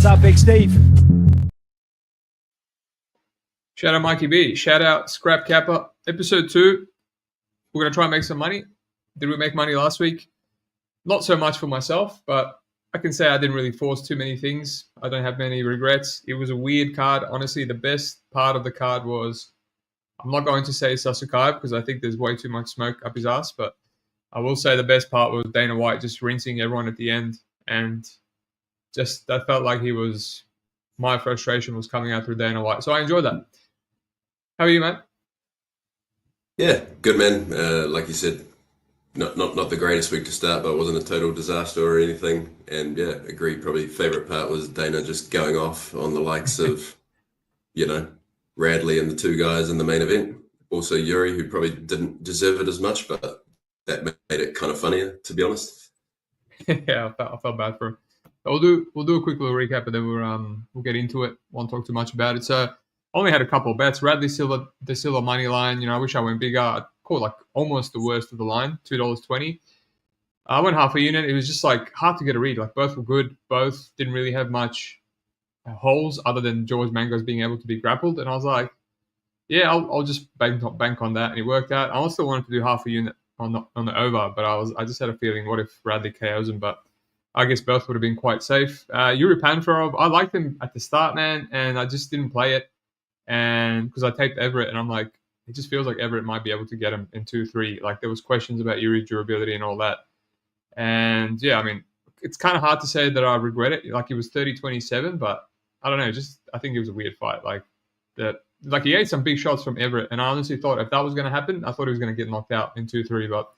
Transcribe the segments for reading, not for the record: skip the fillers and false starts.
up, Big Steve? Shout out Mikey B. Shout out Scrap Kappa. Episode 2. We're going to try and make some money. Did we make money last week? Not so much for myself, but I can say I didn't really force too many things. I don't have many regrets. It was a weird card. Honestly, the best part of the card was, I'm not going to say Saikumar because I think there's way too much smoke up his ass, but I will say the best part was Dana White just rinsing everyone at the end. And just that felt like my frustration was coming out through Dana White. So I enjoyed that. How are you, man? Yeah, good, man. Like you said, not the greatest week to start, but it wasn't a total disaster or anything. And yeah, agree. Probably favorite part was Dana just going off on the likes of, Radley and the two guys in the main event. Also Uri, who probably didn't deserve it as much, but that made it kind of funnier, to be honest. Yeah, I felt bad for him. We'll do a quick little recap, and then we'll get into it. Won't talk too much about it. So I only had a couple of bets. Radley Silva, the Silva money line. I wish I went bigger. I caught like almost the worst of the line, $2.20. I went half a unit. It was just like hard to get a read. Like both were good. Both didn't really have much holes other than George Mango's being able to be grappled. And I was like, yeah, I'll just bank on that. And it worked out. I also wanted to do half a unit on the over, but I just had a feeling, what if Radley KOs him? But I guess both would have been quite safe. Yuri Panfarov, I liked him at the start, man, and I just didn't play it. And because I taped Everett, and I'm like, it just feels like Everett might be able to get him in 2-3. Like there was questions about Yuri's durability and all that. And yeah, I mean, it's kind of hard to say that I regret it. Like it was 30-27, but I don't know. Just I think it was a weird fight. Like he ate some big shots from Everett, and I honestly thought if that was going to happen, I thought he was going to get knocked out in 2-3. But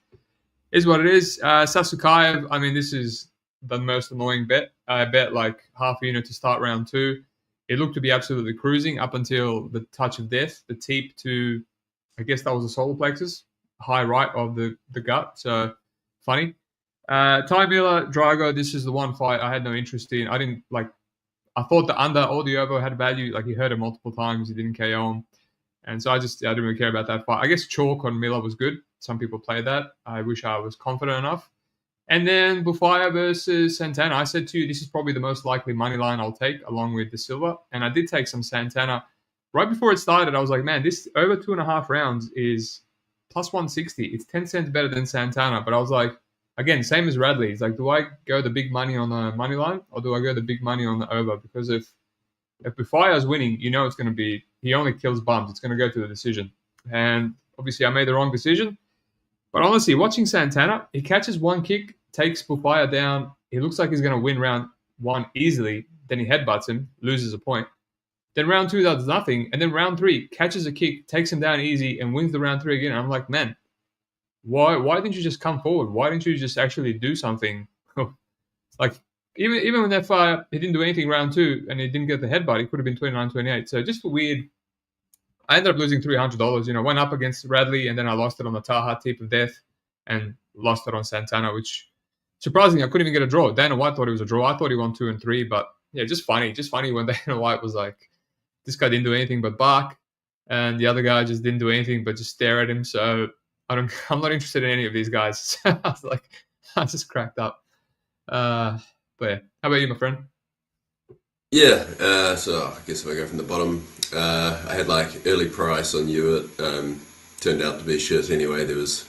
is what it is. Saikumar, I mean, this is the most annoying bet. I bet like half a unit to start round 2. It looked to be absolutely cruising up until the touch of death, the teep to, I guess that was the solar plexus, high right of the gut. So funny. Ty Miller, Drago, this is the one fight I had no interest in. I thought the under or the over had value. Like he hurt him multiple times. He didn't KO him. And so I didn't really care about that fight. I guess chalk on Miller was good. Some people play that. I wish I was confident enough. And then Bufaya versus Santana. I said to you, this is probably the most likely money line I'll take along with the Silva. And I did take some Santana. Right before it started, I was like, man, this over 2.5 rounds is plus 160. It's 10 cents better than Santana. But I was like, again, same as Radley. It's like, do I go the big money on the money line or do I go the big money on the over? Because if Bufaya's winning, it's going to be, he only kills bums. It's going to go to the decision. And obviously I made the wrong decision. But honestly, watching Santana, he catches one kick, takes Bufaya down. He looks like he's going to win round 1 easily. Then he headbutts him, loses a point. Then round 2 does nothing. And then round 3 catches a kick, takes him down easy, and wins the round 3 again. And I'm like, man, why didn't you just come forward? Why didn't you just actually do something? Like, even when that fight, he didn't do anything round 2 and he didn't get the headbutt, he could have been 29-28. So just weird. I ended up losing $300. Went up against Radley, and then I lost it on the Taha Teep of Death and lost it on Santana, which surprisingly, I couldn't even get a draw. Dana White thought it was a draw. I thought he won 2 and 3, but yeah, just funny when Dana White was like, this guy didn't do anything but bark, and the other guy just didn't do anything but just stare at him. So I'm not interested in any of these guys. I was like, I just cracked up. But yeah, how about you, my friend? Yeah, so I guess if I go from the bottom, I had like early price on Hewitt. Turned out to be shit anyway. There was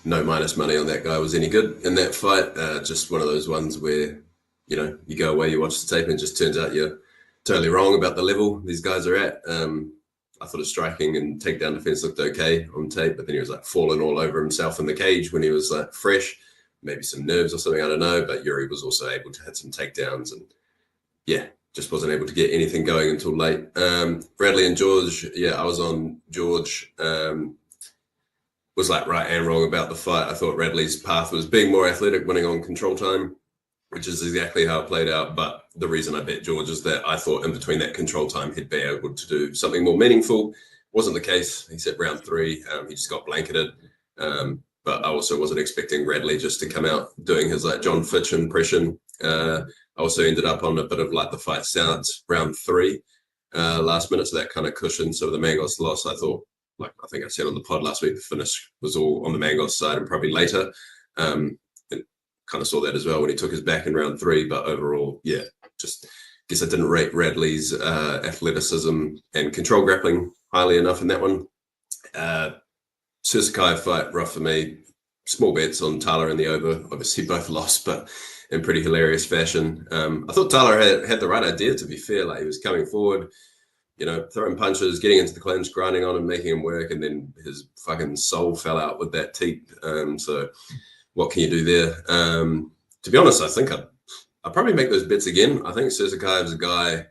no minus money on that guy was any good in that fight. Just one of those ones where, you go away, you watch the tape, and it just turns out you're totally wrong about the level these guys are at. I thought his striking and takedown defense looked okay on tape, but then he was like falling all over himself in the cage when he was like fresh, maybe some nerves or something, I don't know. But Uri was also able to hit some takedowns, and yeah, just wasn't able to get anything going until late. Bradley and George, yeah, I was on George. Was like right and wrong about the fight. I thought Radley's path was being more athletic, winning on control time, which is exactly how it played out. But the reason I bet George is that I thought in between that control time, he'd be able to do something more meaningful. Wasn't the case. He said round 3, he just got blanketed. But I also wasn't expecting Radley just to come out doing his like John Fitch impression. I also ended up on a bit of like the fight starts round 3 last minute. So that kind of cushioned some of the Mangos loss. I thought, like I think I said on the pod last week, the finish was all on the Mangos side and probably later. And kind of saw that as well when he took his back in round 3. But overall, yeah, just guess I didn't rate Radley's athleticism and control grappling highly enough in that one. Susakai fight, rough for me. Small bets on Tyler and the over. Obviously, both lost, but in pretty hilarious fashion. I thought Tyler had the right idea, to be fair. Like, he was coming forward, throwing punches, getting into the clinch, grinding on him, making him work, and then his fucking soul fell out with that teep. So what can you do there? To be honest, I think I'd probably make those bets again. I think Susakai is a guy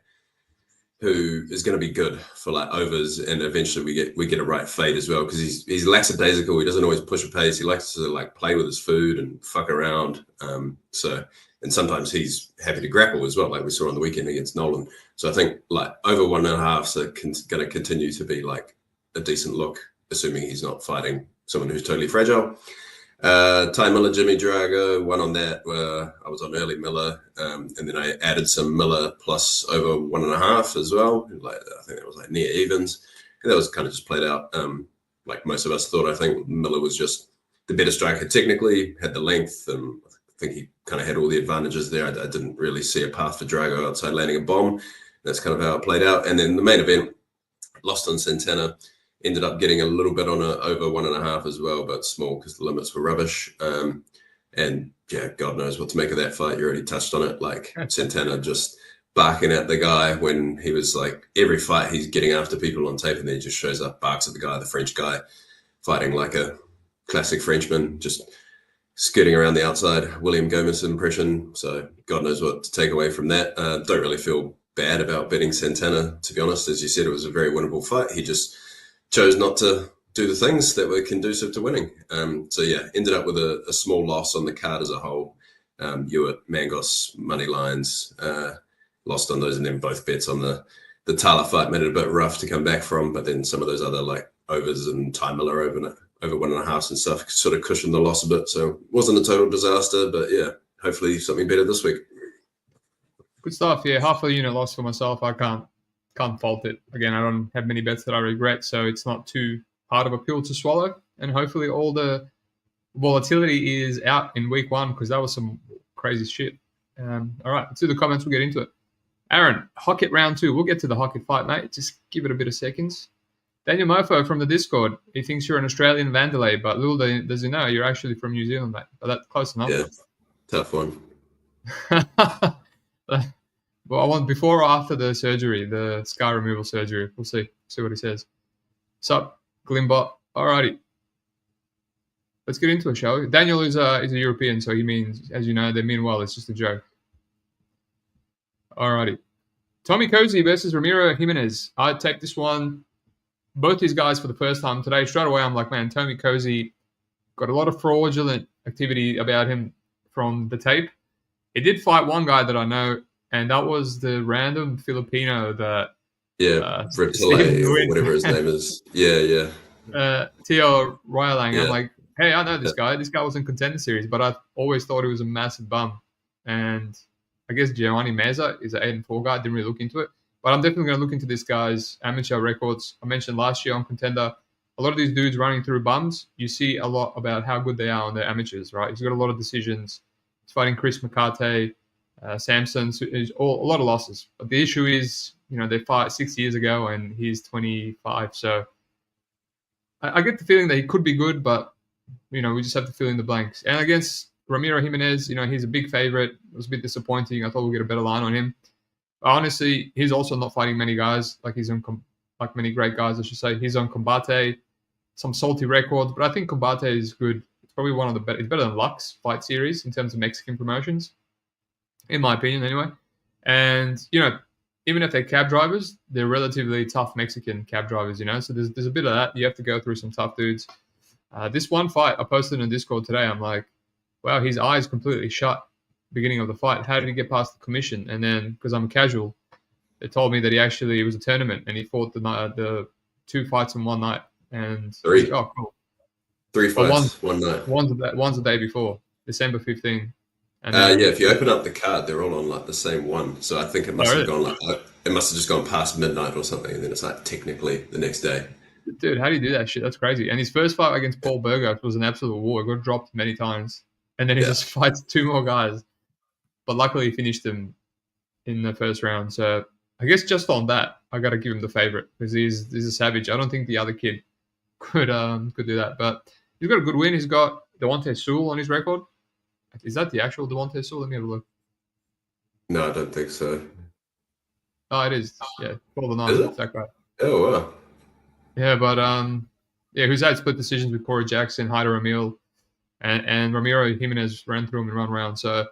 who is going to be good for like overs, and eventually we get a right fade as well, because he's lackadaisical. He doesn't always push a pace. He likes to like play with his food and fuck around. And sometimes he's happy to grapple as well, like we saw on the weekend against Nolan. So I think like over 1.5 are going to continue to be like a decent look, assuming he's not fighting someone who's totally fragile. Ty Miller, Jimmy Drago, one on that. I was on early Miller, and then I added some Miller plus over 1.5 as well. Like, I think that was like near evens, and that was kind of just played out like most of us thought. I think Miller was just the better striker technically, had the length, and I think he kind of had all the advantages there. I didn't really see a path for Drago outside landing a bomb. That's kind of how it played out. And then the main event, lost on Santana. Ended up getting a little bit on over 1.5 as well, but small because the limits were rubbish. And yeah, God knows what to make of that fight. You already touched on it. Like, Santana just barking at the guy when he was like, every fight he's getting after people on tape, and then he just shows up, barks at the guy, the French guy, fighting like a classic Frenchman, just skirting around the outside. William Gomez impression. So God knows what to take away from that. Don't really feel bad about betting Santana, to be honest. As you said, it was a very winnable fight. He just chose not to do the things that were conducive to winning. So yeah, ended up with a small loss on the card as a whole. Hewitt, Mangos, money lines, lost on those, and then both bets on the Tala fight made it a bit rough to come back from, but then some of those other like overs and Ty Miller over 1.5 and stuff sort of cushioned the loss a bit. So it wasn't a total disaster, but yeah, hopefully something better this week. Good stuff. Yeah, half a unit loss for myself. I can't fault it. Again, I don't have many bets that I regret, so it's not too hard of a pill to swallow. And hopefully all the volatility is out in week 1, because that was some crazy shit. All right, let's do the comments. We'll get into it. Aaron, Hokit round 2. We'll get to the Hokit fight, mate. Just give it a bit of seconds. Daniel Mofo from the Discord. He thinks you're an Australian Vandalay, but little does he know you're actually from New Zealand, mate. But that's close enough. Yeah, tough one. Well, I want before or after the surgery, the scar removal surgery. We'll see what he says. Sup, Glimbot. Alrighty. Let's get into a show. Daniel is a European, so he means, as you know, they mean well. It's just a joke. Alrighty. Tommy Cuozzi versus Ramiro Gimenez. I'd take this one. Both these guys for the first time today. Straight away, I'm like, man, Tommy Cuozzi got a lot of fraudulent activity about him from the tape. He did fight one guy that I know, and that was the random Filipino that... Yeah, Reptile or whatever his name is. Yeah. Tio Ryalang. Yeah. I'm like, hey, I know this guy. This guy was in Contender Series, but I always thought he was a massive bum. And I guess Giovanni Meza is an 8-4 guy. I didn't really look into it. But I'm definitely going to look into this guy's amateur records. I mentioned last year on Contender, a lot of these dudes running through bums, you see a lot about how good they are on their amateurs, right? He's got a lot of decisions. He's fighting Chris McCarthy, Samson, a lot of losses. But the issue is, they fought 6 years ago and he's 25. So I get the feeling that he could be good, but, we just have to fill in the blanks. And against Ramiro Gimenez, he's a big favorite. It was a bit disappointing. I thought we'd get a better line on him. Honestly, he's also not fighting many guys. He's on, many great guys, I should say. He's on Combate, some salty records, but I think Combate is good. It's probably one of the better. It's better than Lux fight series in terms of Mexican promotions, in my opinion, anyway. And even if they're cab drivers, they're relatively tough Mexican cab drivers. So there's a bit of that. You have to go through some tough dudes. This one fight I posted in Discord today, I'm like, wow, his eyes completely shut beginning of the fight. How did he get past the commission? And then, because I'm a casual, they told me that it was a tournament and he fought the 2 fights in one night. And 3. Oh, cool. 3 fights, one night. One's the day before, December 15. And yeah, if you open up the card, they're all on the same one. So I think it must have gone it must have just gone past midnight or something, and then it's technically the next day. Dude, how do you do that shit? That's crazy. And his first fight against Paul Burgos was an absolute war. He got dropped many times. And then he just fights 2 more guys. But luckily he finished him in the first round. So I guess just on that, I got to give him the favorite because he's a savage. I don't think the other kid could do that, but he's got a good win. He's got Devontae Sewell on his record. Is that the actual Devontae Sewell? Let me have a look. No, I don't think so. Oh, it is. Yeah, 12-9. Is it? That guy. Oh, wow. Yeah, but who's had split decisions with Corey Jackson, Hyder Emil, and Ramiro Jimenez ran through him in one round. So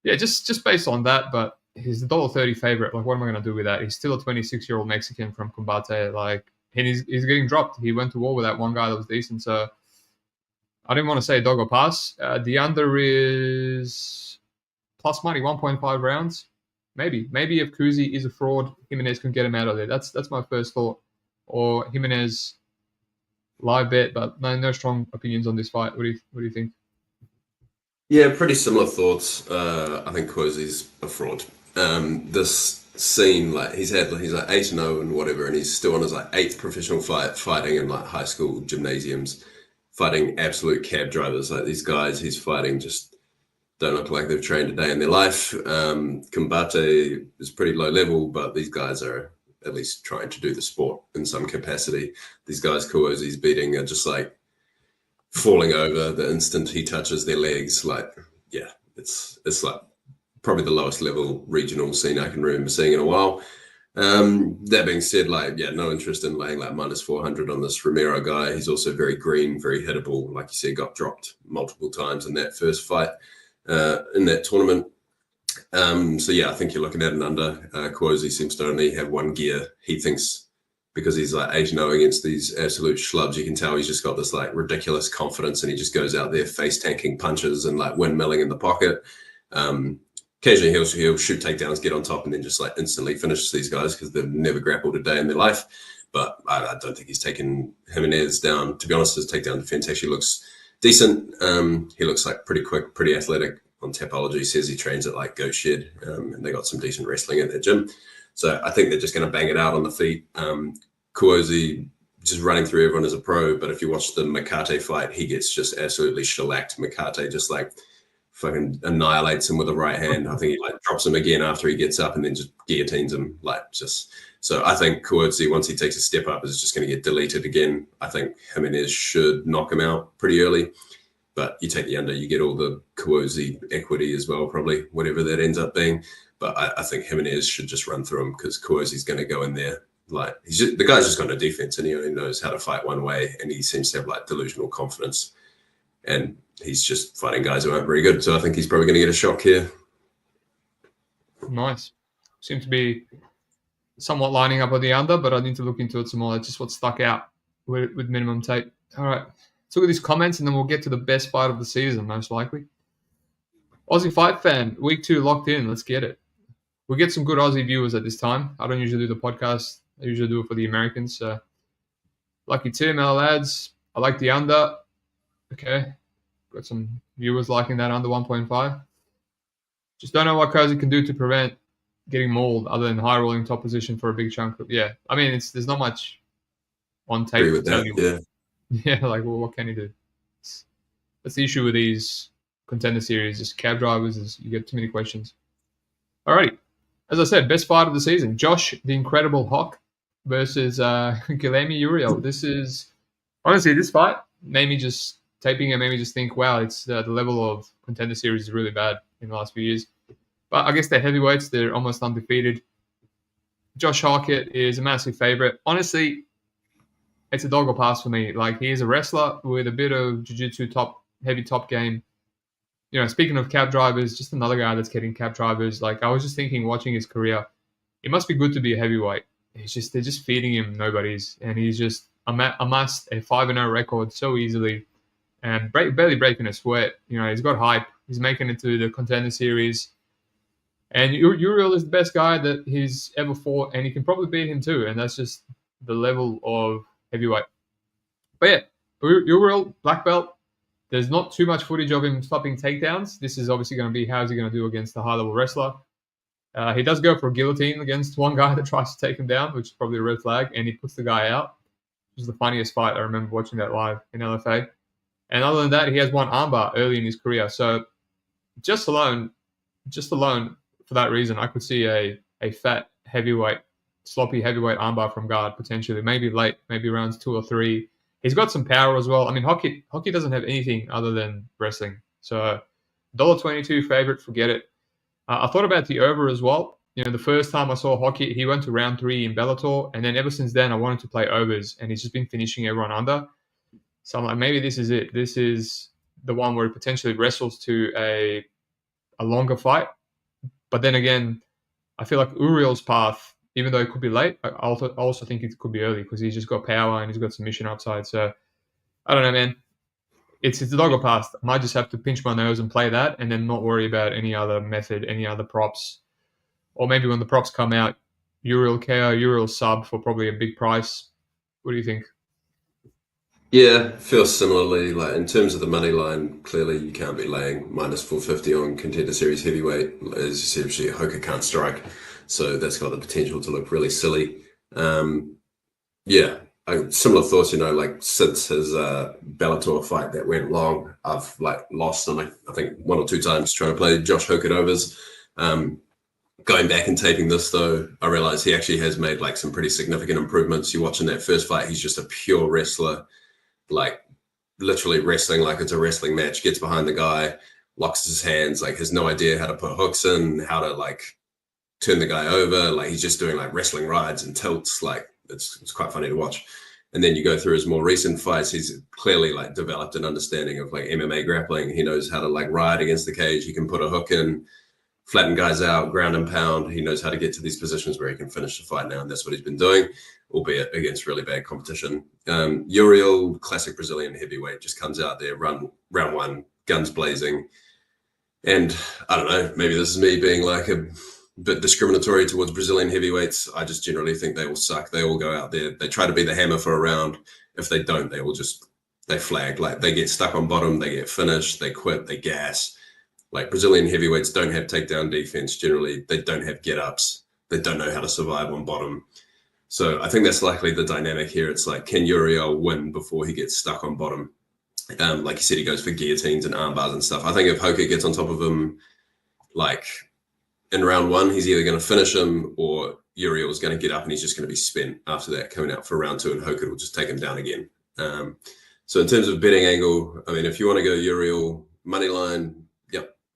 yeah, just based on that, but he's the $1.30 favorite. Like, what am I going to do with that? He's still a 26-year-old Mexican from Combate. Like, and he's getting dropped. He went to war with that one guy that was decent. So I didn't want to say dog or pass. The under is plus money, 1.5 rounds. Maybe if Cuozzi is a fraud, Jimenez can get him out of there. That's my first thought. Or Jimenez live bet, but no strong opinions on this fight. What do you think? Yeah, pretty similar thoughts. I think Cuozzi's a fraud. This scene, like he's like 8-0 and whatever, and he's still on his like 8th professional fighting in like high school gymnasiums, fighting absolute cab drivers. Like these guys he's fighting just don't look like they've trained a day in their life. Combate is pretty low level, but these guys are at least trying to do the sport in some capacity. These guys Cuozzi's beating are just like falling over the instant he touches their legs. Like, yeah, it's like probably the lowest level regional scene I can remember seeing in a while. That being said, like, yeah, no interest in laying like minus 400 on this Ramiro guy. He's also very green, very hittable. Like you said, got dropped multiple times in that first fight in that tournament. So yeah, I think you're looking at an under. Cuozzi seems to only have one gear. He thinks because he's like 8-0 against these absolute schlubs, you can tell he's just got this like ridiculous confidence and he just goes out there face tanking punches and like windmilling in the pocket. Occasionally he'll shoot takedowns, get on top, and then just like instantly finish these guys because they've never grappled a day in their life. But I don't think he's taken Jimenez down. To be honest, his takedown defense actually looks decent. He looks like pretty quick, pretty athletic. On Tapology says he trains at like Goat Shed, and they got some decent wrestling at their gym. So I think they're just going to bang it out on the feet. Cuozzi just running through everyone as a pro, but if you watch the Makate fight, he gets just absolutely shellacked. Makate just like fucking annihilates him with a right hand. I think he like drops him again after he gets up and then just guillotines him. Like just so I think Cuozzi, once he takes a step up, is just going to get deleted again. I think Jimenez should knock him out pretty early. But you take the under, you get all the Cuozzi equity as well, probably, whatever that ends up being. But I think Jimenez should just run through him because Cuozzi's going to go in there. Like the guy's just got no defense and he only knows how to fight one way, and he seems to have like delusional confidence. And he's just fighting guys who aren't very good. So I think he's probably going to get a shock here. Nice. Seems to be somewhat lining up with the under, but I need to look into it some more. That's just what stuck out with minimum tape. All right. Let's look at these comments and then we'll get to the best fight of the season, most likely. Aussie Fight Fan, week 2 locked in. Let's get it. We get some good Aussie viewers at this time. I don't usually do the podcast. I usually do it for the Americans. So. Lucky Tim, our lads. I like the under. Okay. Got some viewers liking that under 1.5. Just don't know what Cuozzi can do to prevent getting mauled other than high rolling top position for a big chunk. Yeah. I mean, there's not much on tape to tell you. Yeah. Yeah, like, well, what can he do? That's the issue with these contender series. Just cab drivers, is you get too many questions. Alrighty. As I said, best fight of the season. Josh, the Incredible Hawk versus Guilherme Uriel. This is, honestly, this fight made me just, taping it made me just think, wow, it's the level of contender series is really bad in the last few years. But I guess they're heavyweights. They're almost undefeated. Josh Hokit is a massive favorite. Honestly, it's a dog or pass for me. Like, he is a wrestler with a bit of jiu-jitsu heavy top game. You know, speaking of cab drivers, just another guy that's getting cab drivers. Like, I was just thinking, watching his career, it must be good to be a heavyweight. They're just feeding him nobodies, and he's just amassed a 5-0 record so easily, and barely breaking a sweat. You know, he's got hype. He's making it to the contender series, and Uriel is the best guy that he's ever fought, and he can probably beat him too. And that's just the level of heavyweight. But yeah, Uriel, black belt. There's not too much footage of him stopping takedowns. This is obviously going to be how's he going to do against a high-level wrestler. He does go for a guillotine against one guy that tries to take him down, which is probably a red flag, and he puts the guy out. Which is the funniest fight. I remember watching that live in LFA. And other than that, he has one armbar early in his career. So just alone, for for that reason, I could see a fat heavyweight, sloppy heavyweight armbar from guard potentially, maybe late, maybe rounds 2 or 3. He's got some power as well. I mean, Hokit doesn't have anything other than wrestling. So $1.22 favorite, forget it. I thought about the over as well. You know, the first time I saw Hokit, he went to round 3 in Bellator, and then ever since then, I wanted to play overs, and he's just been finishing everyone under. So I'm like, maybe this is it. This is the one where he potentially wrestles to a longer fight. But then again, I feel like Uriel's path, even though it could be late, I also think it could be early because he's just got power and he's got submission upside. So I don't know, man. It's the dog or pass. I might just have to pinch my nose and play that and then not worry about any other method, any other props. Or maybe when the props come out, Uriel KO, Uriel sub for probably a big price. What do you think? Yeah, feels similarly. Like in terms of the money line, clearly you can't be laying minus 450 on Contender Series heavyweight. As you said, Hokit can't strike, so that's got the potential to look really silly. Yeah, similar thoughts. You know, like since his Bellator fight that went long, I've like lost on I think 1 or 2 times trying to play Josh Hokit overs. Going back and taping this though, I realized he actually has made like some pretty significant improvements. You watching that first fight, he's just a pure wrestler. Like literally wrestling like it's a wrestling match, gets behind the guy, locks his hands, like has no idea how to put hooks in, how to like turn the guy over. Like he's just doing like wrestling rides and tilts. Like it's quite funny to watch. And then you go through his more recent fights, he's clearly like developed an understanding of like MMA grappling. He knows how to like ride against the cage. He can put a hook in, flatten guys out, ground and pound. He knows how to get to these positions where he can finish the fight now, and that's what he's been doing, albeit against really bad competition. Uriel, classic Brazilian heavyweight, just comes out there, round 1, guns blazing. And I don't know, maybe this is me being like a bit discriminatory towards Brazilian heavyweights. I just generally think they will suck. They all go out there, they try to be the hammer for a round. If they don't, they flag. Like they get stuck on bottom, they get finished, they quit, they gas. Like Brazilian heavyweights don't have takedown defense generally. They don't have get-ups. They don't know how to survive on bottom. So I think that's likely the dynamic here. It's like, can Uriel win before he gets stuck on bottom? Like you said, he goes for guillotines and arm bars and stuff. I think if Hokit gets on top of him, like in round 1, he's either going to finish him or Uriel's going to get up and he's just going to be spent after that, coming out for round 2, and Hokit will just take him down again. So in terms of betting angle, I mean, if you want to go Uriel money line,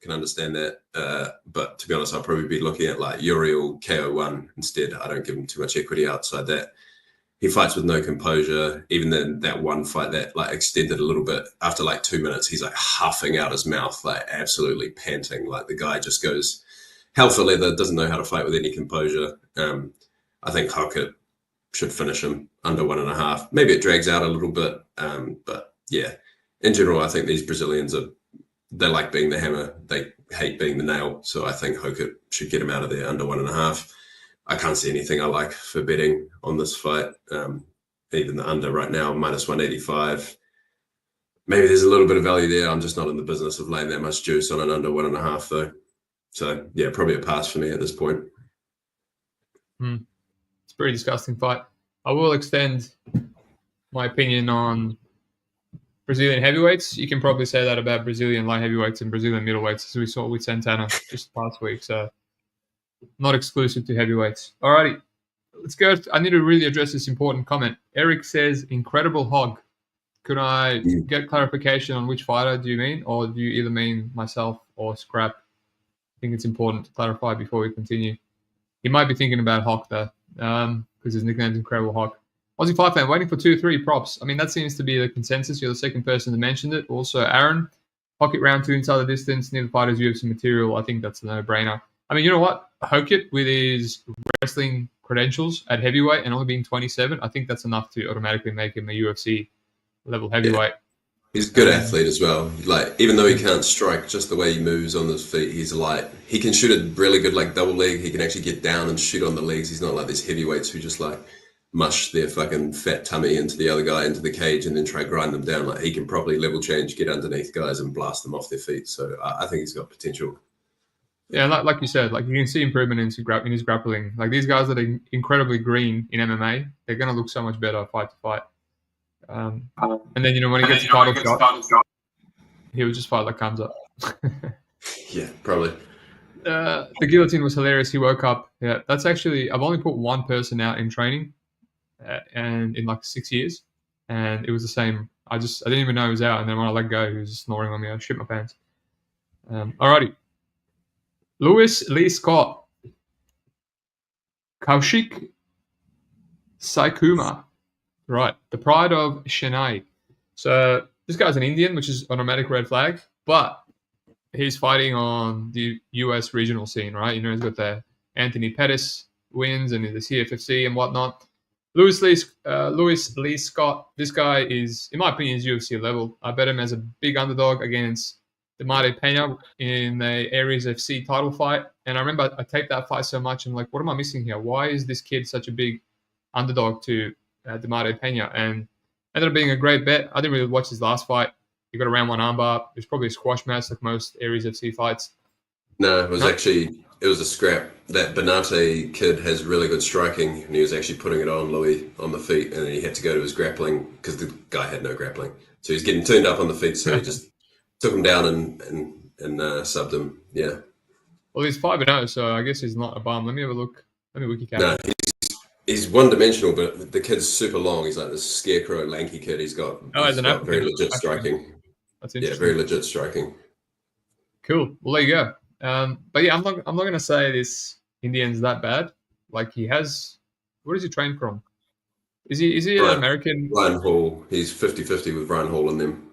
can understand that, but to be honest, I'll probably be looking at like Uriel KO1 instead. I don't give him too much equity outside that. He fights with no composure. Even then, that one fight that like extended a little bit, after like 2 minutes, he's like huffing out his mouth, like absolutely panting. Like the guy just goes hell for leather, doesn't know how to fight with any composure. I think Hokit should finish him under 1.5. Maybe it drags out a little bit, but yeah, in general, I think these Brazilians they like being the hammer. They hate being the nail. So I think Hokit should get him out of there under 1.5. I can't see anything I like for betting on this fight. Even the under right now, minus 185. Maybe there's a little bit of value there. I'm just not in the business of laying that much juice on an under 1.5 though. So yeah, probably a pass for me at this point. It's a pretty disgusting fight. I will extend my opinion on Brazilian heavyweights. You can probably say that about Brazilian light heavyweights and Brazilian middleweights, as we saw with Santana just last week. So not exclusive to heavyweights. Alrighty, let's go. I need to really address this important comment. Eric says, incredible hog. Could I get clarification on which fighter do you mean? Or do you either mean myself or Scrap? I think it's important to clarify before we continue. He might be thinking about Hawk though, because his nickname's Incredible Hawk. Aussie Fight Fan, waiting for 2-3 props. I mean, that seems to be the consensus. You're the second person to mention it. Also, Aaron, Hokit round 2 inside the distance, neither fighters UFC material. I think that's a no-brainer. I mean, you know what? Hokit, with his wrestling credentials at heavyweight and only being 27, I think that's enough to automatically make him a UFC level heavyweight. Yeah. He's a good athlete as well. Like, even though he can't strike, just the way he moves on his feet, he's light. He can shoot a really good like double leg. He can actually get down and shoot on the legs. He's not like these heavyweights who just like mush their fucking fat tummy into the other guy into the cage and then try to grind them down. Like he can probably level change, get underneath guys and blast them off their feet. So I think he's got potential. Yeah, like you said, like you can see improvement in his grappling. Like these guys that are incredibly green in MMA, they're going to look so much better fight to fight. And then, you know, when he gets a title shot, he'll just fight like comes up. Yeah, probably. The guillotine was hilarious. He woke up. Yeah, that's actually, I've only put one person out in training, and in like 6 years, and it was the same. I didn't even know he was out, and then when I let go, he was snoring on me. I shit my pants. Alrighty, Lewis Lee Scott, Kaushik Saikumar, right? The pride of Chennai. So this guy's an Indian, which is an automatic red flag, but he's fighting on the US regional scene, right? You know, he's got the Anthony Pettis wins and the CFFC and whatnot. Lewis Lee Scott, this guy is, in my opinion, is UFC level. I bet him as a big underdog against Demare Pena in the Aries FC title fight. And I remember I taped that fight so much. I'm like, what am I missing here? Why is this kid such a big underdog to Demare Pena? And ended up being a great bet. I didn't really watch his last fight. He got a round one armbar. It was probably a squash match like most Aries FC fights. No, it was it was a scrap. That Benate kid has really good striking, and he was actually putting it on Louis on the feet, and then he had to go to his grappling because the guy had no grappling. So he's getting turned up on the feet, so he just took him down and subbed him. Yeah. Well, he's 5-0, so I guess he's not a bum. Let me have a look. Let me wiki cap. No, he's one-dimensional, but the kid's super long. He's like this scarecrow, lanky kid. He's got very legit striking. That's interesting. Yeah, very legit striking. Cool. Well, there you go. But yeah, I'm not going to say this Indian's that bad. Like he has, where does he train from? Is he an American? Ryan Hall. He's 50-50 with Ryan Hall and them.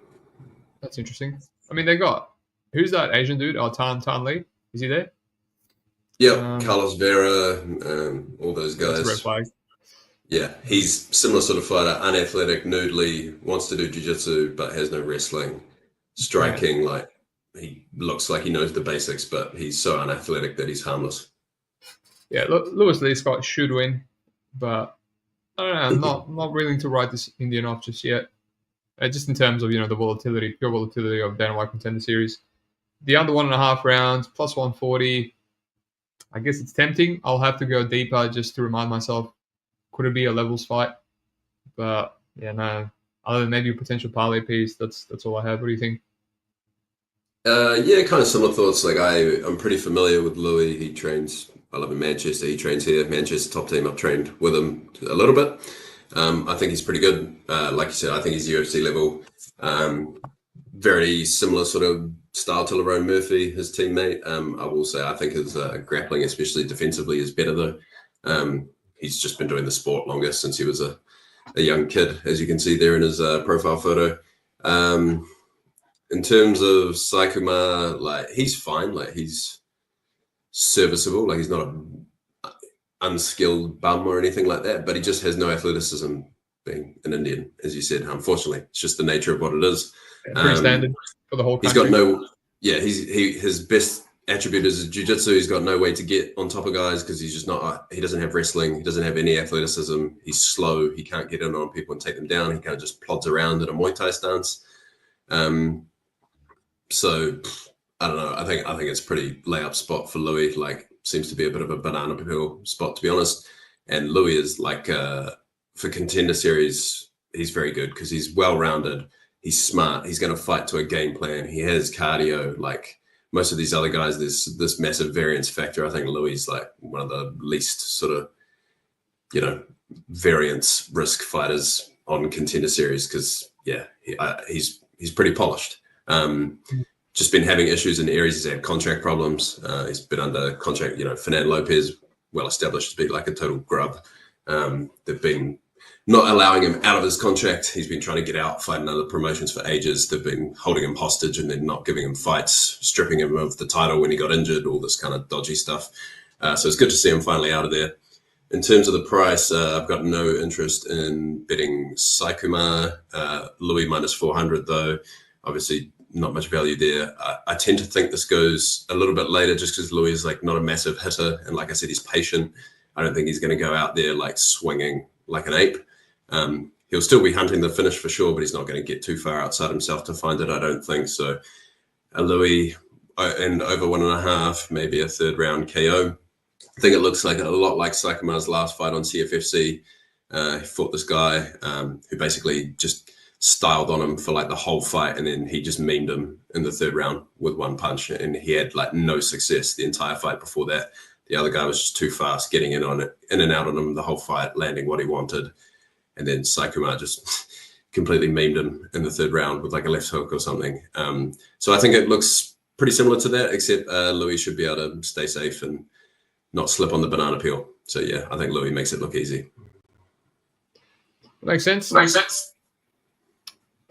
That's interesting. I mean, they got, who's that Asian dude? Oh, Tan Lee. Is he there? Yeah, Carlos Vera, all those guys. That's a red flag. Yeah, he's similar sort of fighter, unathletic, noodly, wants to do jiu-jitsu, but has no wrestling. Striking, like he looks like he knows the basics, but he's so unathletic that he's harmless. Yeah, Lewis Lee Scott should win, but I don't know. I'm not willing to write this Indian off just yet. Just in terms of the pure volatility of Dana White Contender Series. The under 1.5 rounds plus 140. I guess it's tempting. I'll have to go deeper just to remind myself. Could it be a levels fight? But yeah, no. Other than maybe a potential parlay piece, that's all I have. What do you think? Yeah, kind of similar thoughts. Like I'm pretty familiar with Louis. He trains. I live in Manchester. He trains here. Manchester top team. I've trained with him a little bit. I think he's pretty good. Like you said, I think he's UFC level. Very similar sort of style to Lerone Murphy, his teammate. I will say I think his grappling, especially defensively, is better though. He's just been doing the sport longer since he was a young kid, as you can see there in his profile photo. In terms of Saikumar, like he's fine. Like he's serviceable. Like he's not an unskilled bum or anything like that, but he just has no athleticism being an Indian, as you said. Unfortunately, it's just the nature of what it is. Pretty standard for the whole country. He's got no, his best attribute is jiu-jitsu. He's got no way to get on top of guys because he's just not, he doesn't have wrestling. He doesn't have any athleticism. He's slow. He can't get in on people and take them down. He kind of just plods around in a Muay Thai stance. So I don't know. I think it's pretty layup spot for Louis. Like seems to be a bit of a banana peel spot, to be honest. And Louis is like, for Contender Series, he's very good because he's well-rounded. He's smart. He's going to fight to a game plan. He has cardio. Like most of these other guys, there's this massive variance factor. I think Louis is like one of the least sort of, variance risk fighters on Contender Series because, he's pretty polished. Just been having issues in areas. He's had contract problems. He's been under contract. Fernando Lopez, well established to be like a total grub. They've been not allowing him out of his contract. He's been trying to get out, fighting other promotions for ages. They've been holding him hostage and then not giving him fights, stripping him of the title when he got injured, all this kind of dodgy stuff. So it's good to see him finally out of there. In terms of the price, I've got no interest in betting Saikumar. Louis minus 400 though. Obviously, not much value there. I tend to think this goes a little bit later just because Louis is like not a massive hitter. And like I said, he's patient. I don't think he's going to go out there like swinging like an ape. He'll still be hunting the finish for sure, but he's not going to get too far outside himself to find it, I don't think. So a Louis and over 1.5, maybe a third round KO. I think it looks like a lot like Saikumar's last fight on CFFC. He fought this guy who basically just styled on him for like the whole fight, and then he just memed him in the third round with one punch, and he had like no success the entire fight before that. The other guy was just too fast, getting in and out on him the whole fight, landing what he wanted, and then Saikumar just completely memed him in the third round with like a left hook or something. So I think it looks pretty similar to that, except Louis should be able to stay safe and not slip on the banana peel. So yeah, I think Louis makes it look easy. Makes sense.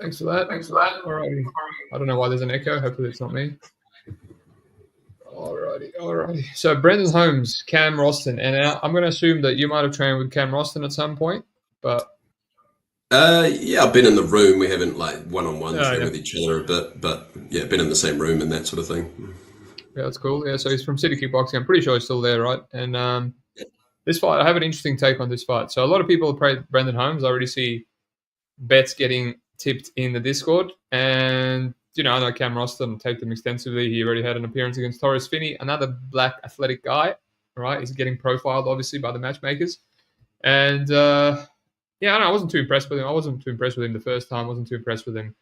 Thanks for that. Alrighty. I don't know why there's an echo. Hopefully it's not me. Alrighty. So Brendan Holmes, Cam Rowston, and I'm going to assume that you might have trained with Cam Rowston at some point, but yeah, I've been in the room. We haven't like one-on-one trained with each other a bit, but yeah, been in the same room and that sort of thing. Yeah, that's cool. Yeah, so he's from City Kickboxing. I'm pretty sure he's still there, right? And this fight, I have an interesting take on this fight. So a lot of people have prayed Brendan Holmes. I already see bets getting tipped in the Discord, and I know Cam Rowston taped them extensively. He already had an appearance against Torres Finney, another black athletic guy, right? He's getting profiled, obviously, by the matchmakers. And, I wasn't too impressed with him. I wasn't too impressed with him the first time. I wasn't too impressed with him.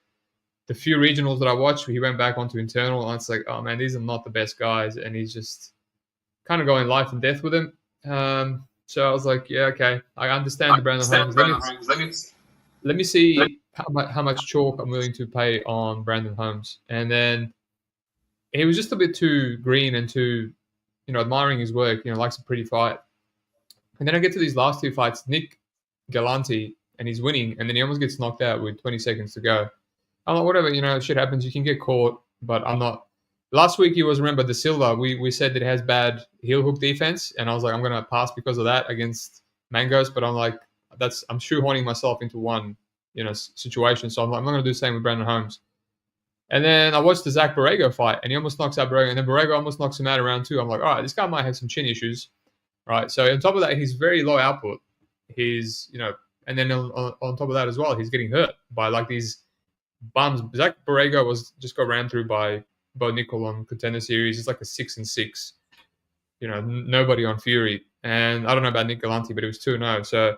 The few regionals that I watched, he went back onto internal, and it's like, oh, man, these are not the best guys. And he's just kind of going life and death with him. So I was like, yeah, okay. I understand the Brandon Holmes. Let me see how much chalk I'm willing to pay on Brandon Holmes. And then he was just a bit too green and too, admiring his work, likes a pretty fight. And then I get to these last two fights, Nick Galante, and he's winning, and then he almost gets knocked out with 20 seconds to go. I'm like, whatever, shit happens. You can get caught, but I'm not. Last week he was, remember, De Silva. We said that he has bad heel hook defense, and I was like, I'm going to pass because of that against Mangos, but I'm like, I'm shoehorning myself into one, situation. So I'm like, I'm not going to do the same with Brandon Holmes. And then I watched the Zach Borrego fight, and he almost knocks out Borrego, and then Borrego almost knocks him out around 2. I'm like, all right, this guy might have some chin issues, right? So on top of that, he's very low output. He's, and then on top of that as well, he's getting hurt by like these bums. Zach Borrego just got ran through by Bo Nickel on Contender Series. He's like a 6-6. Nobody on Fury. And I don't know about Nick Galante, but it was 2-0. So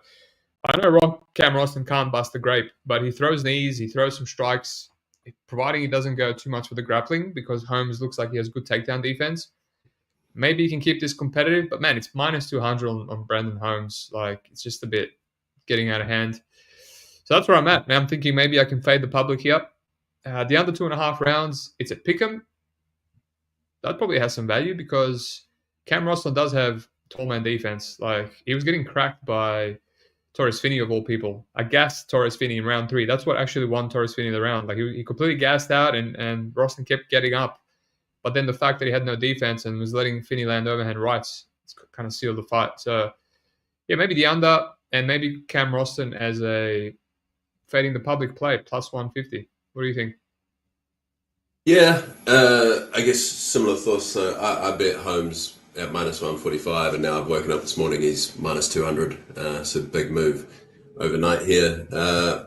I know Cam Rowston can't bust the grape, but he throws knees, he throws some strikes, providing he doesn't go too much for the grappling, because Holmes looks like he has good takedown defense. Maybe he can keep this competitive, but man, it's minus 200 on Brandon Holmes. Like, it's just a bit getting out of hand. So that's where I'm at. Now I'm thinking maybe I can fade the public here. The under 2.5 rounds, it's at Pick'em. That probably has some value because Cam Rowston does have tall man defense. Like, he was getting cracked by Torres Finney of all people. I gassed Torres Finney in round 3. That's what actually won Torres Finney the round. Like, he completely gassed out, and Rowston kept getting up. But then the fact that he had no defense and was letting Finney land overhand rights, it's kind of sealed the fight. So, yeah, maybe the under, and maybe Cam Rowston as a fading the public play, plus 150. What do you think? Yeah, I guess similar thoughts. So I bet Holmes at minus 145, and now I've woken up this morning, he's minus 200. So big move overnight here.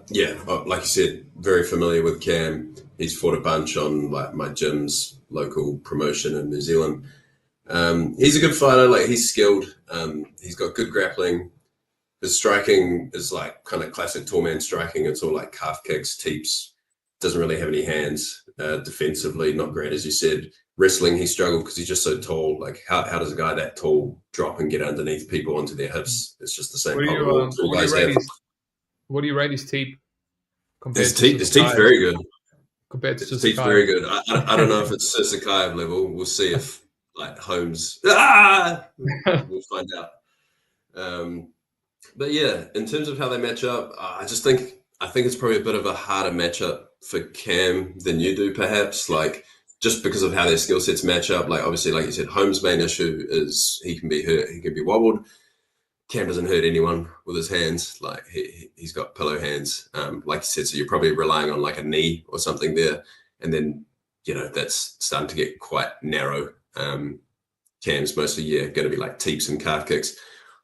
Yeah, like you said, very familiar with Cam. He's fought a bunch on like my gym's local promotion in New Zealand. He's a good fighter. Like, he's skilled. He's got good grappling. His striking is like kind of classic tall man striking. It's all like calf kicks, teeps. Doesn't really have any hands. Defensively, not great, as you said. Wrestling, he struggled because he's just so tall. Like, how does a guy that tall drop and get underneath people onto their hips? It's just the same problem. What do you rate his teep? His teep's very good. Compared to his teep's very good. I don't know if it's Sirsakai level. We'll see if like Holmes. We'll find out. But yeah, in terms of how they match up, I think it's probably a bit of a harder matchup for Cam than you do, perhaps. Like, just because of how their skill sets match up. Like, obviously, like you said, Holmes' main issue is he can be hurt, he can be wobbled. Cam doesn't hurt anyone with his hands. Like, he's got pillow hands, like you said. So you're probably relying on like a knee or something there, and then that's starting to get quite narrow. Cam's mostly going to be like teeps and calf kicks.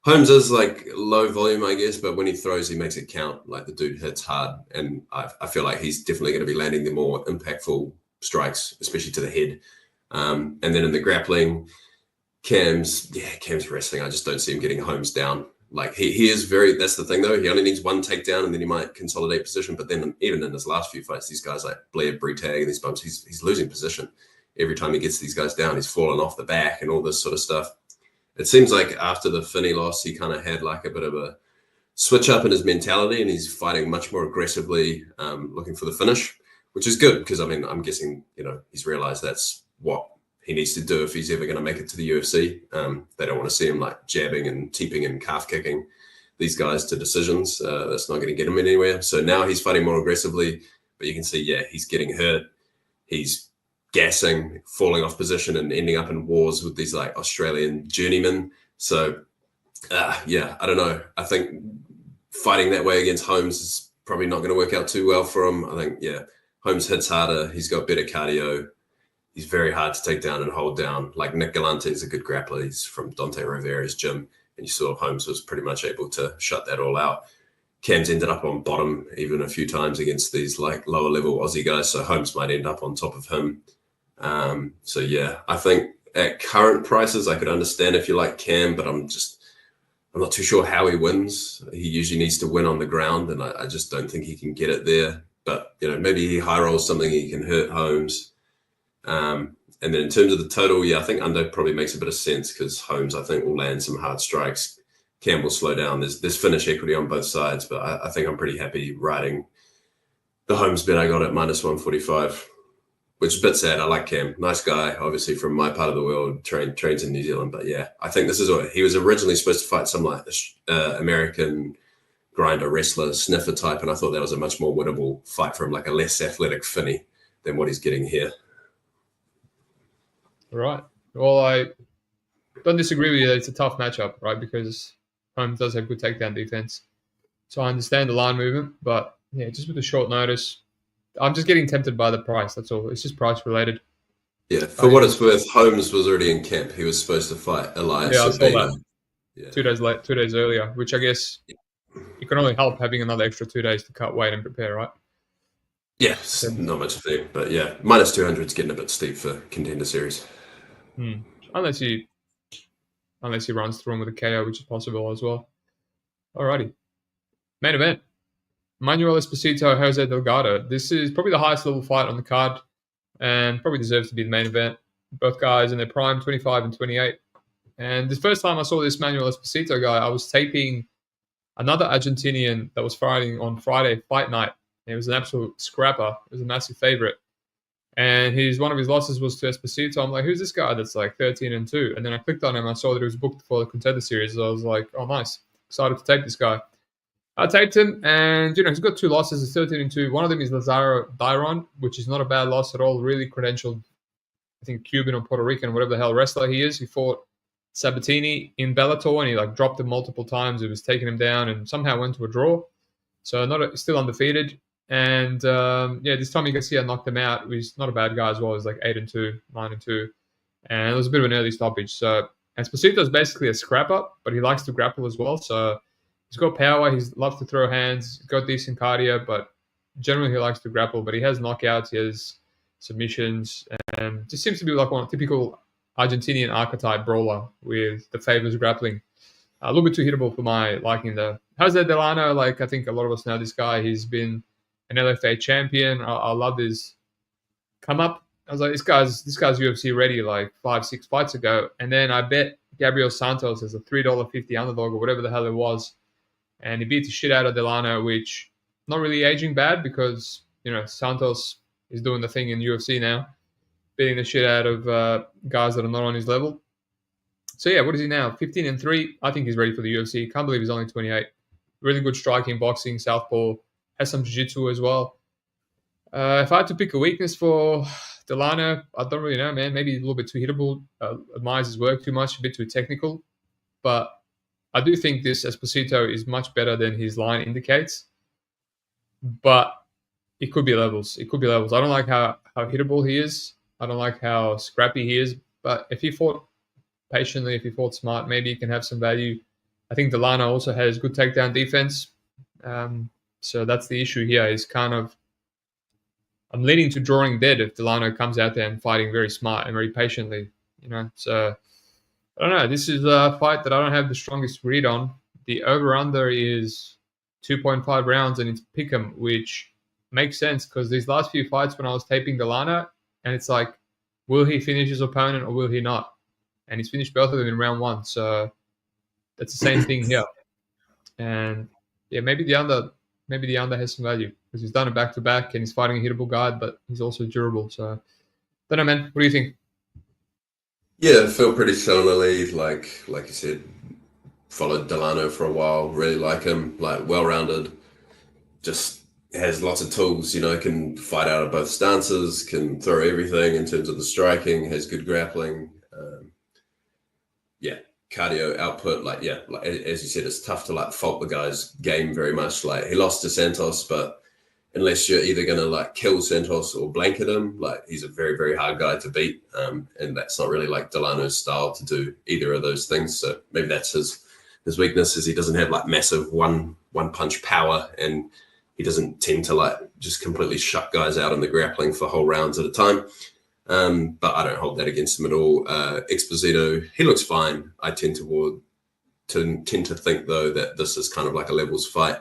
Holmes is like low volume, I guess, but when he throws, he makes it count. Like, the dude hits hard, and I feel like he's definitely going to be landing the more impactful strikes, especially to the head. And then in the grappling, Cam's wrestling. I just don't see him getting Holmes down. Like he is very. That's the thing though. He only needs one takedown and then he might consolidate position. But then even in his last few fights, these guys like Blair, Brutag, and these bumps, he's losing position every time he gets these guys down. He's falling off the back and all this sort of stuff. It seems like after the Finney loss, he kind of had like a bit of a switch up in his mentality, and he's fighting much more aggressively, looking for the finish, which is good because I mean I'm guessing he's realized that's what he needs to do if he's ever going to make it to the UFC. They don't want to see him like jabbing and teeping and calf kicking these guys to decisions. That's not going to get him anywhere. So now he's fighting more aggressively, but you can see, he's getting hurt. He's gassing, falling off position, and ending up in wars with these like Australian journeymen. So, I don't know. I think fighting that way against Holmes is probably not going to work out too well for him. I think, Holmes hits harder. He's got better cardio. He's very hard to take down and hold down. Like Nick Galante is a good grappler. He's from Dante Rivera's gym. And you saw Holmes was pretty much able to shut that all out. Cam's ended up on bottom even a few times against these like lower level Aussie guys. So Holmes might end up on top of him. I think at current prices, I could understand if you like Cam, but I'm not too sure how he wins. He usually needs to win on the ground, and I just don't think he can get it there. But, maybe he high rolls something, he can hurt Holmes. And then in terms of the total, I think under probably makes a bit of sense because Holmes, I think, will land some hard strikes. Cam will slow down. There's finish equity on both sides, but I think I'm pretty happy riding the Holmes bet I got at -145, which is a bit sad. I like Cam. Nice guy, obviously from my part of the world, trains in New Zealand. But I think this is what he was originally supposed to fight, some like American grinder wrestler, sniffer type, and I thought that was a much more winnable fight for him, like a less athletic Finney than what he's getting here. Right. Well, I don't disagree with you that it's a tough matchup, right? Because Holmes does have good takedown defense. So I understand the line movement, but just with the short notice, I'm just getting tempted by the price. That's all. It's just price related. Yeah, for what it's worth, Holmes was already in camp. He was supposed to fight Elias. Yeah, I saw that. Yeah. 2 days earlier, which I guess it can only help having another extra 2 days to cut weight and prepare, right? Yeah, not much to do, but -200 is getting a bit steep for Contender Series. Unless he runs through him with a KO, which is possible as well. Alrighty. Main event. Manuel Esposito, Jose Delgado. This is probably the highest level fight on the card and probably deserves to be the main event. Both guys in their prime, 25 and 28. And the first time I saw this Manuel Esposito guy, I was taping another Argentinian that was fighting on Friday fight night. It was an absolute scrapper. It was a massive favorite. And one of his losses was to Esposito. I'm like, who's this guy that's like 13-2? And then I clicked on him. I saw that he was booked for the Contender Series. So I was like, oh, nice. Excited to take this guy. I taped him, and he's got 2 losses. He's 13-2. One of them is Lazaro Dairon, which is not a bad loss at all. Really credentialed, I think, Cuban or Puerto Rican, whatever the hell wrestler he is. He fought Sabatini in Bellator, and he like dropped him multiple times. He was taking him down, and somehow went to a draw. So still undefeated. And this time Garcia knocked him out. He's not a bad guy as well. He's like 8-2, 9-2, and it was a bit of an early stoppage. So Esposito is basically a scrapper, but he likes to grapple as well. So he's got power. He loves to throw hands. He's got decent cardio, but generally he likes to grapple. But he has knockouts. He has submissions, and just seems to be like one typical Argentinian archetype brawler with the favors grappling. A little bit too hittable for my liking though. Jose Delano, I think a lot of us know this guy. He's been an LFA champion. I love his come up. I was like, this guy's UFC ready like 5-6 fights ago. And then I bet Gabriel Santos as a $3.50 underdog or whatever the hell it was. And he beat the shit out of Delano, which not really aging bad because, Santos is doing the thing in UFC now, beating the shit out of guys that are not on his level. So what is he now? 15-3. I think he's ready for the UFC. Can't believe he's only 28. Really good striking, boxing, southpaw. Has some jiu-jitsu as well. If I had to pick a weakness for Delano, I don't really know, man. Maybe a little bit too hittable. Admires his work too much, a bit too technical. But I do think this Esposito is much better than his line indicates. But it could be levels. I don't like how hittable he is. I don't like how scrappy he is. But if he fought patiently, if he fought smart, maybe he can have some value. I think Delano also has good takedown defense. So that's the issue here is I'm leaning to drawing dead if Delano comes out there and fighting very smart and very patiently, So I don't know. This is a fight that I don't have the strongest read on, the over-under is 2.5 rounds, and it's pick'em, which makes sense because these last few fights when I was taping Delano, and it's like, will he finish his opponent or will he not? And he's finished both of them in round 1, so that's the same thing here. And yeah, maybe the under has some value because he's done it back to back and he's fighting a hittable guard, but he's also durable. So, don't know, man. What do you think? Yeah, I feel pretty similarly. Like you said, followed Delano for a while. Really like him. Like well-rounded. Just has lots of tools. Can fight out of both stances. Can throw everything in terms of the striking. Has good grappling. Cardio output. Like as you said, it's tough to fault the guy's game very much. Like he lost to Santos, but unless you're either going to kill Santos or blanket him, he's a very, very hard guy to beat. And that's not really Delano's style to do either of those things. So maybe that's his weakness is he doesn't have massive one punch power, and he doesn't tend to just completely shut guys out in the grappling for whole rounds at a time. But I don't hold that against him at all. Esposito, he looks fine. I tend to think though that this is kind of a levels fight.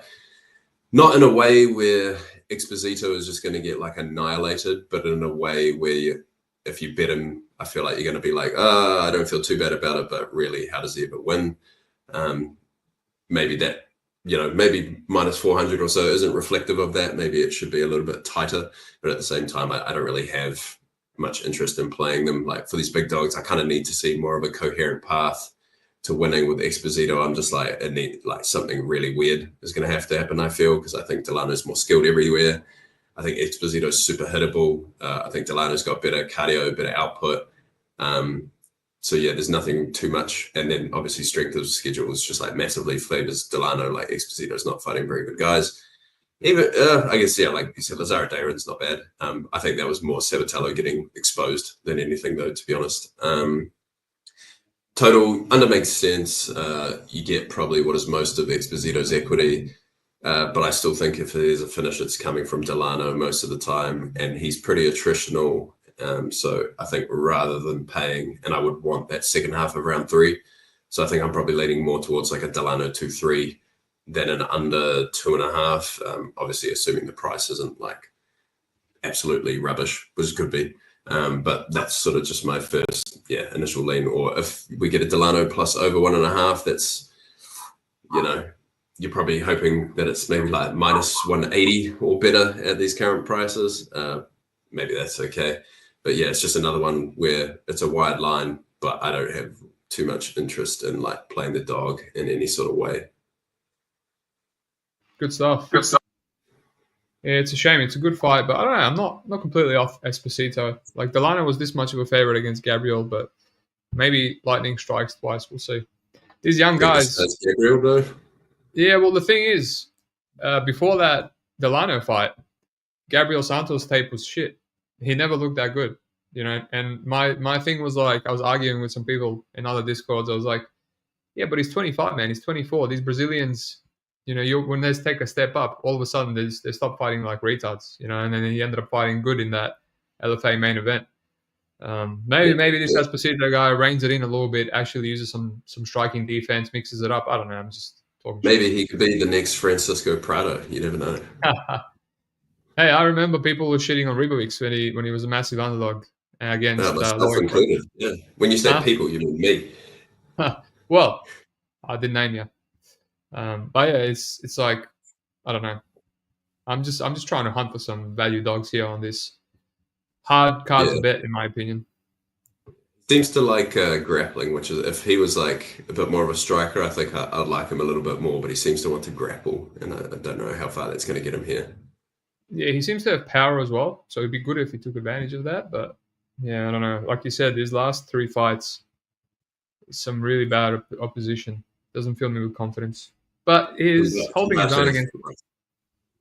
Not in a way where Esposito is just going to get annihilated, but in a way where if you bet him, I feel like you're going to be I don't feel too bad about it, but really, how does he ever win? Maybe that, maybe minus 400 or so isn't reflective of that. Maybe it should be a little bit tighter, but at the same time, I don't really have much interest in playing them. For these big dogs, I kind of need to see more of a coherent path to winning with Esposito. I'm just something really weird is going to have to happen, I feel, because I think Delano's more skilled everywhere. I think Esposito's super hittable. I think Delano's got better cardio, better output. So yeah, there's nothing too much. And then obviously strength of schedule is just massively favors Delano. Esposito's not fighting very good guys. Even I guess, like you said, Lazaro Dayron's not bad. I think that was more Sabatello getting exposed than anything, though, to be honest. Total under makes sense. You get probably what is most of Esposito's equity, but I still think if there's a finish, it's coming from Delano most of the time, and he's pretty attritional. So I think rather than paying, and I would want that second half of round 3. So I think I'm probably leaning more towards a Delano 2-3 than an under 2.5. Obviously, assuming the price isn't absolutely rubbish, which it could be. But that's sort of just my first, initial lean. Or if we get a Delano plus over 1.5, that's, you're probably hoping that it's maybe minus 180 or better at these current prices. Maybe that's okay. But yeah, it's just another one where it's a wide line, but I don't have too much interest in playing the dog in any sort of way. Good stuff. Yeah, it's a shame. It's a good fight, but I don't know. I'm not completely off Esposito. Delano was this much of a favorite against Gabriel, but maybe lightning strikes twice. We'll see. These young guys. That's Gabriel, though. Yeah, well, the thing is, before that Delano fight, Gabriel Santos' tape was shit. He never looked that good, And my thing was I was arguing with some people in other Discords. I was like, yeah, but he's 25, man. He's 24. These Brazilians. When they take a step up, all of a sudden they stop fighting like retards, and then he ended up fighting good in that LFA main event. Maybe this Esposito guy reins it in a little bit, actually uses some striking defense, mixes it up. I don't know. I'm just talking. Maybe he could be the next Francisco Prado. You never know. Hey, I remember people were shitting on Ribovics when he was a massive underdog against. Myself included. Yeah. When you say people, you mean me. Well, I didn't name you. But yeah, it's I don't know. I'm just trying to hunt for some value dogs here on this hard card to bet, in my opinion. Seems to like grappling, which is if he was a bit more of a striker, I think I'd like him a little bit more. But he seems to want to grapple, and I don't know how far that's going to get him here. Yeah, he seems to have power as well, so it'd be good if he took advantage of that. But yeah, I don't know. Like you said, these last 3 fights, some really bad opposition. Doesn't fill me with confidence. But he's holding his own against.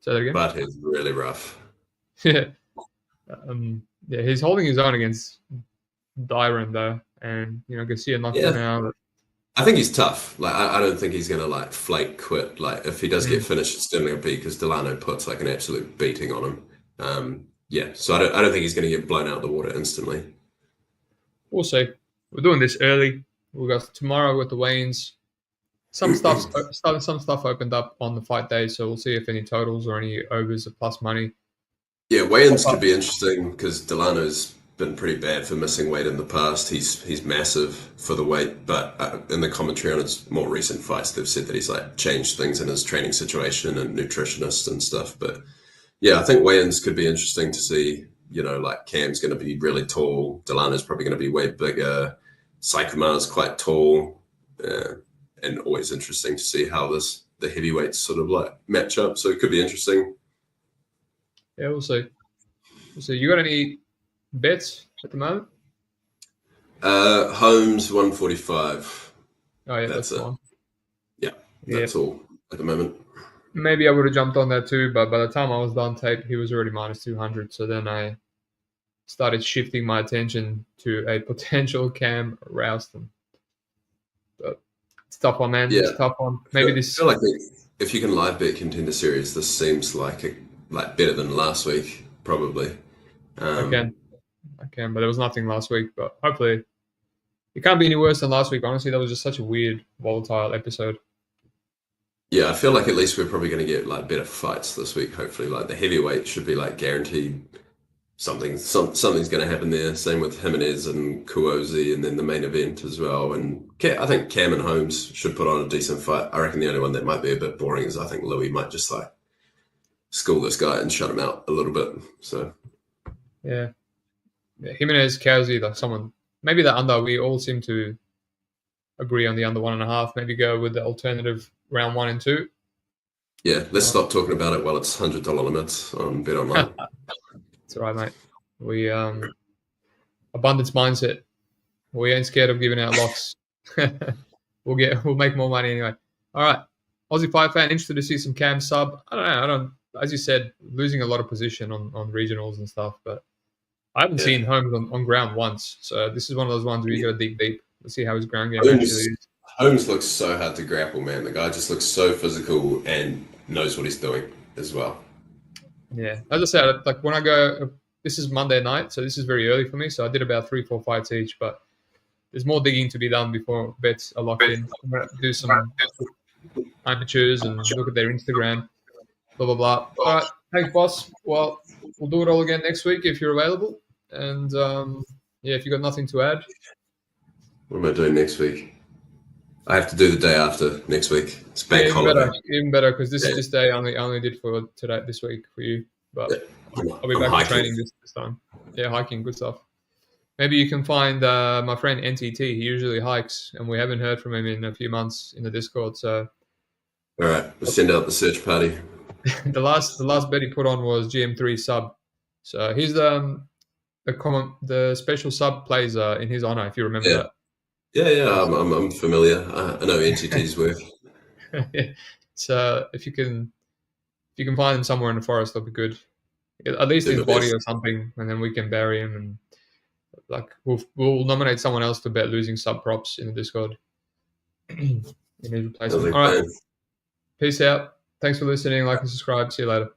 Say that again. But he's really rough. Yeah. He's holding his own against Dayron though, and Garcia knocked him out. I think he's tough. I don't think he's gonna flake quit. If he does get finished, it's definitely gonna be because Delano puts an absolute beating on him. So I don't think he's gonna get blown out of the water instantly. We'll see. We're doing this early. We got tomorrow with the weigh-ins. some stuff opened up on the fight day, so we'll see if any totals or any overs or plus money. Yeah, weigh-ins could be interesting because Delano's been pretty bad for missing weight in the past. He's massive for the weight, but in the commentary on his more recent fights, they've said that he's like changed things in his training situation and nutritionist and stuff. But yeah, I think weigh-ins could be interesting to see. You know, like Cam's going to be really tall. Delano's probably going to be way bigger. Saikumar's quite tall. And always interesting to see how the heavyweights sort of like match up. So it could be interesting. Yeah, we'll see. You got any bets at the moment? Holmes 145. Oh yeah, that's it. fine. Yeah, that's all at the moment. Maybe I would have jumped on that too, but by the time I was done tape, he was already minus 200. So then I started shifting my attention to a potential Cam Rowston. But it's a tough one, man. Yeah. It's a tough one. Maybe I feel like if you can live bet Contender Series, this seems like better than last week, probably. I can, but there was nothing last week. But hopefully, it can't be any worse than last week. Honestly, that was just such a weird, volatile episode. Yeah, I feel like at least we're probably going to get like better fights this week. Hopefully, like the heavyweight should be like guaranteed. Something's going to happen there. Same with Gimenez and Cuozzi, and then the main event as well. And I think Cam and Holmes should put on a decent fight. I reckon the only one that might be a bit boring is I think Louis might just like school this guy and shut him out a little bit. So yeah, Gimenez, Cuozzi, someone maybe the under. We all seem to agree on the under 1.5. Maybe go with the alternative round 1 and 2. Yeah, let's stop talking about it while it's $100 limits on Bet Online. That's all right, mate. We abundance mindset. We ain't scared of giving out locks. We'll make more money anyway. All right, Aussie fight fan, interested to see some Cam sub. I don't know. As you said, losing a lot of position on regionals and stuff, but I haven't seen Holmes on ground once. So this is one of those ones where you go deep. Let's see how his ground game actually is. Holmes looks so hard to grapple, man. The guy just looks so physical and knows what he's doing as well. Yeah, as I said, like when I go, this is Monday night, so this is very early for me. So I did about 3-4 fights each, but there's more digging to be done before bets are locked in. I'm going to do some amateurs and look at their Instagram, blah, blah, blah. All right, thanks, boss. Well, we'll do it all again next week if you're available. And if you've got nothing to add. What am I doing next week? I have to do the day after next week. It's bank holiday. Even better, because this day I only did for today this week for you. But I'll be back to training this time. Yeah, hiking, good stuff. Maybe you can find my friend NTT. He usually hikes, and we haven't heard from him in a few months in the Discord. So, all right, we'll send out the search party. the last bet he put on was GM3 sub. So he's the special sub plays in his honor, if you remember that. Yeah, I'm familiar. I know NTT's work. Yeah. So if you can find him somewhere in the forest, that'll be good. At least his body or something, and then we can bury him, and like we'll nominate someone else to bet losing sub props in the Discord in his replacement. All right, peace out. Thanks for listening. Like and subscribe. See you later.